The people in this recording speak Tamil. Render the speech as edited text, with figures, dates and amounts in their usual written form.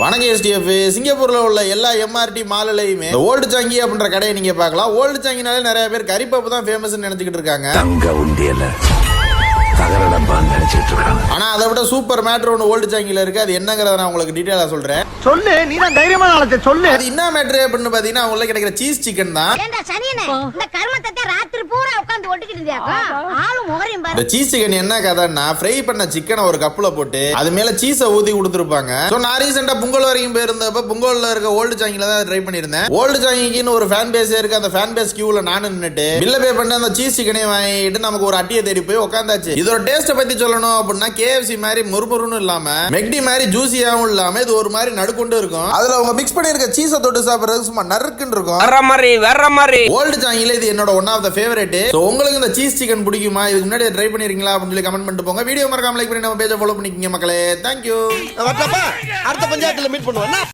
வணக்கம் எஸ்டிஎஃப். சிங்கப்பூர்ல உள்ள எல்லா எம்ஆர்டி மால்லையுமே ஓல்டு சாங்கி அப்படின்ற கடையை நீங்க பார்க்கலாம். ஓல்டு சாங்கினாலே நிறைய பேர் கறிப்பப்பு தான் ஃபேமஸ் நினைச்சுக்கிட்டு இருக்காங்க. தங்க உண்டியல ஆனா அதை விட சூப்பர் மேட்ரு ஒன்று ஓல்டு சாங்கில இருக்கு. அது என்னங்கறத நான் உங்களுக்கு டீடைலா சொல்றேன். சொல்லு, நீ தான் தைரியமான ஆளு, சொல்லு. அது என்ன மேட்ரு அப்படின்னு பாத்தீங்கன்னா உள்ள கிடைக்கிற சீஸ் சிக்கன் தான். இந்த சீஸ் சிக்கன் என்ன கதைன்னா, ஃப்ரை பண்ண சிக்கனை ஒரு கப்புல போட்டு அது மேல சீஸை ஊத்தி கொடுத்துருப்பாங்க. நான் ரீசெண்டா பொங்கல் வரைக்கும் போயிருந்தப்ப பொங்கல்ல இருக்க ஓல்டு சாங்கில தான் ட்ரை பண்ணிருந்தேன். ஓல்டு சாங்கின்னு ஒரு ஃபேன் பேஸே இருக்கு. அந்த ஃபேன் பேஸ் கியூல நானும் நின்னுட்டு பில்ல பே பண்ணி அந்த சீஸ் சிக்கனை வாங்கிட்டு நமக்கு ஒரு அட்டியை தேடி போய் உட்காந்தாச்சு. இதோட டேஸ்ட் பத்தி சொல்லணும் அப்படின்னா, KFC மாதிரி முறுமுறுன்னு இல்லாம, மெக்டி மாதிரி ஜூசியாவும் இல்லாம, இது ஒரு மாதிரி நடுக்கொண்டு இருக்கும். அதுல அவங்க மிக்ஸ் பண்ணிருக்க சீஸை தொட்டு சாப்பிடுறது சும்மா நறுக்குன்னு இருக்கும். வேற மாதிரி ஓல்டு சாங்கில இது என்னோட ஒன் ஆஃப் த ஃபேவரட். உங்களுக்கு இந்த சீஸ் சிக்கன் பிடிக்குமா? இதுக்கு முன்னாடி ட்ரை பண்ணிருக்கீங்களா அப்படின்னு சொல்லி கமெண்ட் பண்ணிட்டு போங்க. வீடியோ மறக்காம லைக் பண்ணி நம்ம பேஜை ஃபாலோ பண்ணிக்கங்க மக்களே. தேங்க்யூ. அடுத்த பஞ்சாயத்துல மீட் பண்ணுவோம்.